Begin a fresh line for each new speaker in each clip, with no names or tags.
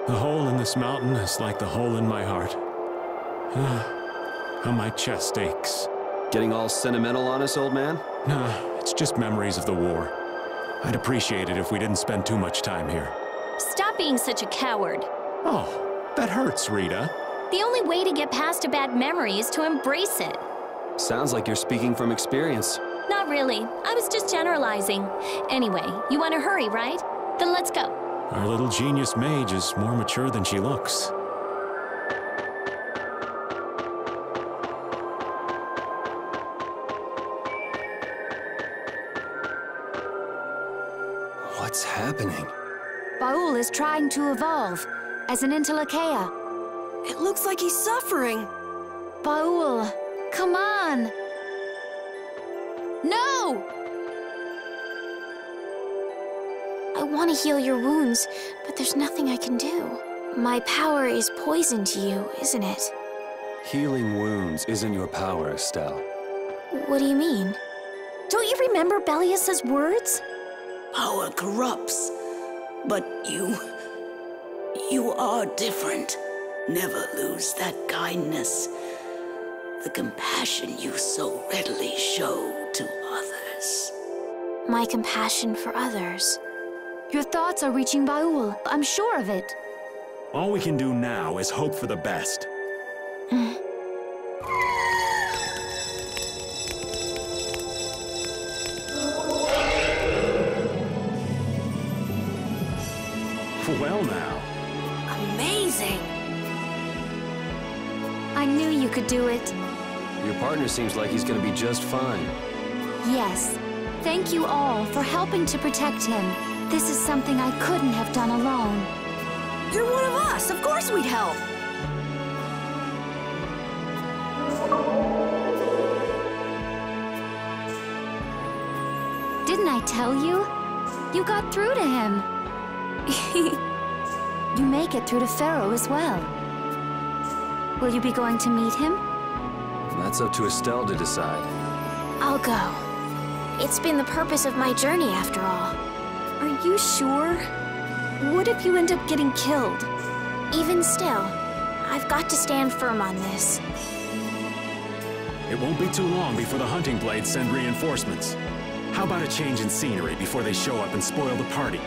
The hole in this mountain is like the hole in my heart. How my chest aches.
Getting all sentimental on us, old man?
Nah, it's just memories of the war. I'd appreciate it if we didn't spend too much time here.
Stop being such a coward.
Oh, that hurts, Rita.
The only way to get past a bad memory is to embrace it.
Sounds like you're speaking from experience.
Not really. I was just generalizing. Anyway, you want to hurry, right? Then let's go.
Our little genius mage is more mature than she looks.
What's happening?
Baul is trying to evolve as an entelexeia.
It looks like he's suffering.
Baul, come on! No!
I want to heal your wounds, but there's nothing I can do. My power is poison to you, isn't it?
Healing wounds isn't your power, Estelle.
What do you mean?
Don't you remember Bellius's words?
Power corrupts, but you are different. Never lose that kindness, the compassion you so readily show to others.
My compassion for others.
Your thoughts are reaching Baul. I'm sure of it.
All we can do now is hope for the best. Well now.
Amazing!
I knew you could do it.
Your partner seems like he's gonna be just fine.
Yes. Thank you all for helping to protect him. This is something I couldn't have done alone.
You're one of us! Of course we'd help!
Didn't I tell you? You got through to him. You make it through to Pharaoh as well. Will you be going to meet him?
That's up to Estelle to decide.
I'll go. It's been the purpose of my journey, after all.
Are you sure? What if you end up getting killed?
Even still, I've got to stand firm on this.
It won't be too long before the hunting blades send reinforcements. How about a change in scenery before they show up and spoil the party?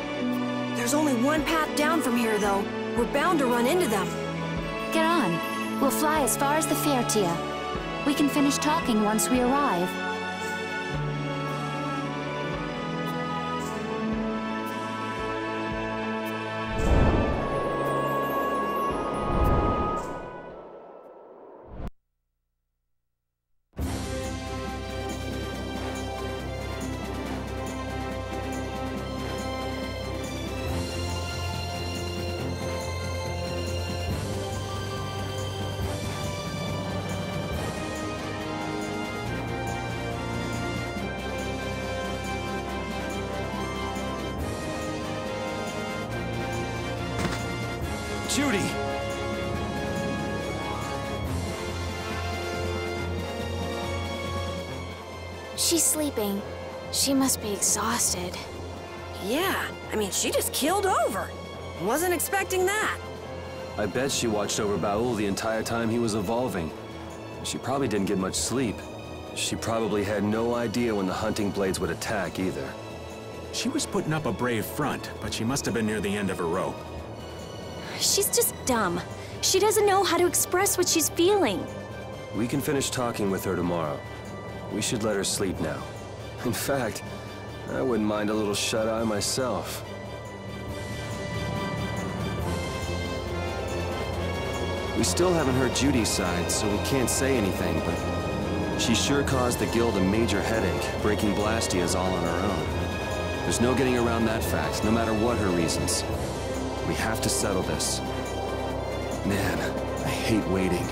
There's only one path down from here, though. We're bound to run into them.
Get on. We'll fly as far as the Vesperia. We can finish talking once we arrive.
Judy!
She's sleeping. She must be exhausted.
Yeah, I mean, she just keeled over. Wasn't expecting that.
I bet she watched over Baul the entire time he was evolving. She probably didn't get much sleep. She probably had no idea when the hunting blades would attack either.
She was putting up a brave front, but she must have been near the end of her rope.
She's just dumb. She doesn't know how to express what she's feeling.
We can finish talking with her tomorrow. We should let her sleep now. In fact, I wouldn't mind a little shut-eye myself. We still haven't heard Judy's side, so we can't say anything, but she sure caused the guild a major headache, breaking Blastias all on her own. There's no getting around that fact, no matter what her reasons. We have to settle this. Man, I hate waiting.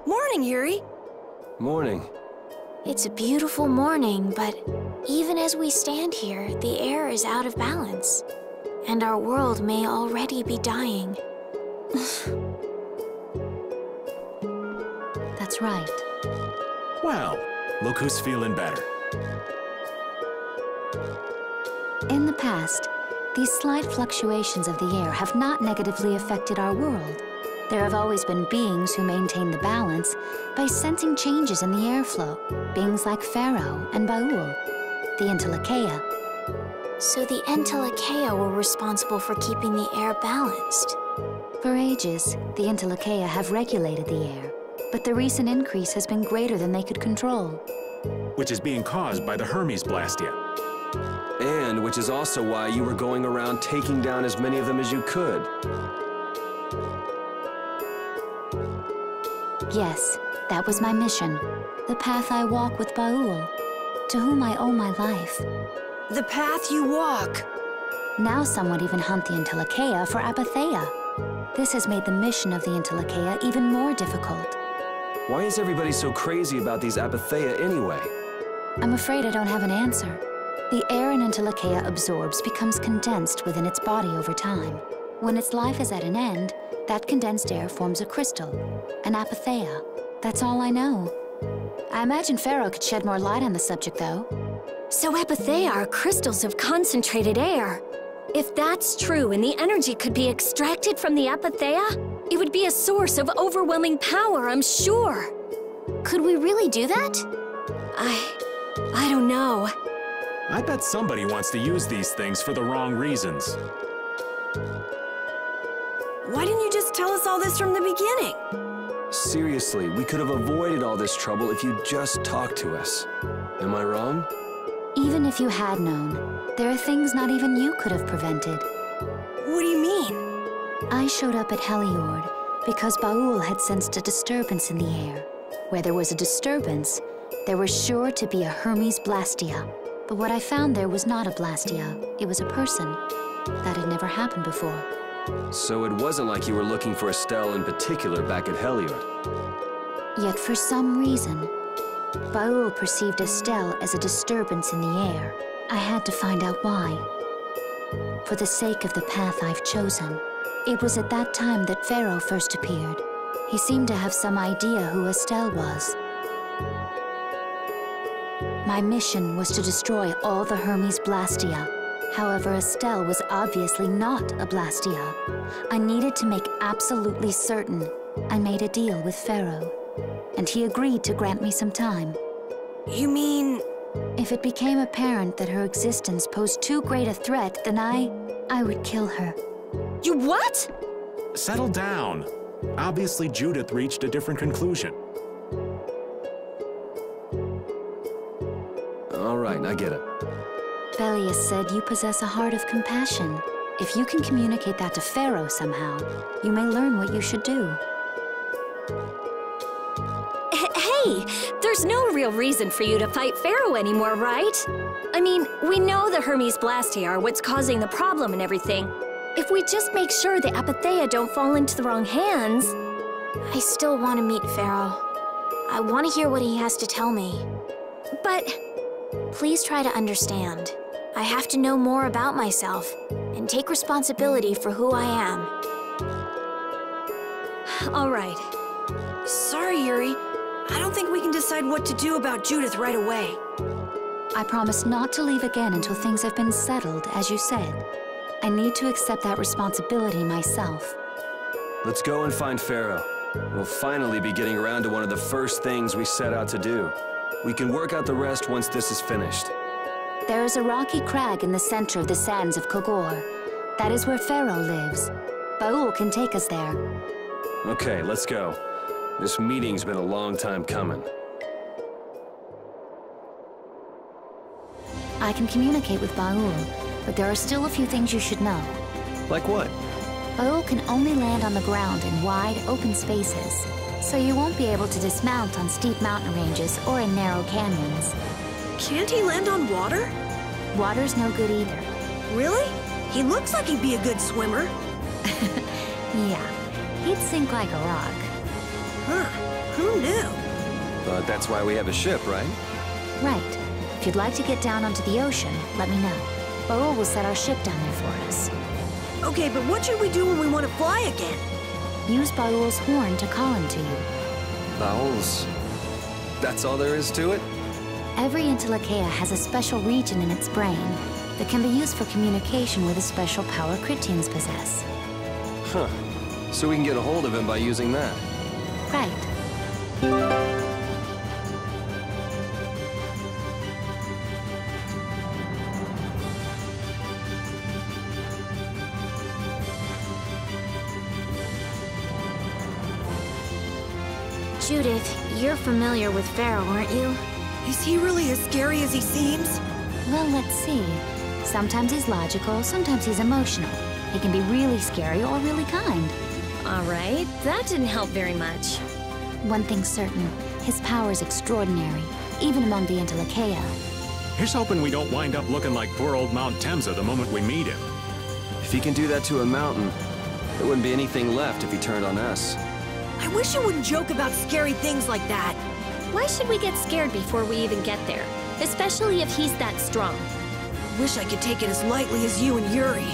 Morning, Yuri.
Morning.
It's a beautiful morning, but even as we stand here, the air is out of balance. And our world may already be dying.
That's right.
Well, look who's feeling better.
In the past, these slight fluctuations of the air have not negatively affected our world. There have always been beings who maintain the balance by sensing changes in the airflow, beings like Pharaoh and Baul, the entelexeia.
So the entelexeia were responsible for keeping the air balanced.
For ages, the entelexeia have regulated the air, but the recent increase has been greater than they could control.
Which is being caused by the Hermes Blastia.
And which is also why you were going around taking down as many of them as you could.
Yes, that was my mission. The path I walk with Baul, to whom I owe my life.
The path you walk.
Now some would even hunt the entelexeia for apatheia. This has made the mission of the entelexeia even more difficult.
Why is everybody so crazy about these apatheia anyway?
I'm afraid I don't have an answer. The air an entelexeia absorbs becomes condensed within its body over time. When its life is at an end, that condensed air forms a crystal, an apatheia. That's all I know. I imagine Pharaoh could shed more light on the subject, though.
So apatheia are crystals of concentrated air. If that's true and the energy could be extracted from the apatheia, it would be a source of overwhelming power, I'm sure.
Could we really do that?
I don't know.
I bet somebody wants to use these things for the wrong reasons.
Why didn't you just tell us all this from the beginning?
Seriously, we could have avoided all this trouble if you just talked to us. Am I wrong?
Even if you had known, there are things not even you could have prevented.
What do you mean?
I showed up at Heliord because Baul had sensed a disturbance in the air. Where there was a disturbance, there was sure to be a Hermes Blastia. But what I found there was not a Blastia, it was a person. That had never happened before.
So it wasn't like you were looking for Estelle in particular back at Heliord.
Yet for some reason, Baul perceived Estelle as a disturbance in the air. I had to find out why. For the sake of the path I've chosen. It was at that time that Pharaoh first appeared. He seemed to have some idea who Estelle was. My mission was to destroy all the Hermes Blastia. However, Estelle was obviously not a Blastia. I needed to make absolutely certain. I made a deal with Pharaoh, and he agreed to grant me some time.
You mean...
If it became apparent that her existence posed too great a threat, then I would kill her.
You what?
Settle down. Obviously, Judith reached a different conclusion.
All right, I get it.
Velius said you possess a heart of compassion. If you can communicate that to Pharaoh somehow, you may learn what you should do.
Hey, there's no real reason for you to fight Pharaoh anymore, right? I mean, we know the Hermes Blastia are what's causing the problem and everything. If we just make sure the apatheia don't fall into the wrong hands...
I still want to meet Pharaoh. I want to hear what he has to tell me.
But...
Please try to understand. I have to know more about myself and take responsibility for who I am.
All right.
Sorry, Yuri. I don't think we can decide what to do about Judith right away.
I promise not to leave again until things have been settled, as you said. I need to accept that responsibility myself.
Let's go and find Pharaoh. We'll finally be getting around to one of the first things we set out to do. We can work out the rest once this is finished.
There is a rocky crag in the center of the sands of Kogor. That is where Pharaoh lives. Baul can take us there.
Okay, let's go. This meeting's been a long time coming.
I can communicate with Baul, but there are still a few things you should know.
Like what?
Baul can only land on the ground in wide, open spaces, so you won't be able to dismount on steep mountain ranges or in narrow canyons.
Can't he land on water?
Water's no good either.
Really? He looks like he'd be a good swimmer.
Yeah, he'd sink like a rock.
Huh, who knew?
But that's why we have a ship, right?
Right. If you'd like to get down onto the ocean, let me know. Baul will set our ship down there for us.
Okay, but what should we do when we want to fly again?
Use Baul's horn to call him to you.
Bowels. That's all there is to it?
Every entelexeia has a special region in its brain that can be used for communication with a special power Cryptians possess.
Huh. So we can get a hold of him by using that.
Right.
Judith, you're familiar with Pharaoh, aren't you?
Is he really as scary as he seems?
Well, let's see. Sometimes he's logical, sometimes he's emotional. He can be really scary or really kind.
All right, that didn't help very much.
One thing's certain, his power is extraordinary, even among the entelexeia.
Here's hoping we don't wind up looking like poor old Mount Temsa the moment we meet him.
If he can do that to a mountain, there wouldn't be anything left if he turned on us.
I wish you wouldn't joke about scary things like that.
Why should we get scared before we even get there? Especially if he's that strong.
Wish I could take it as lightly as you and Yuri.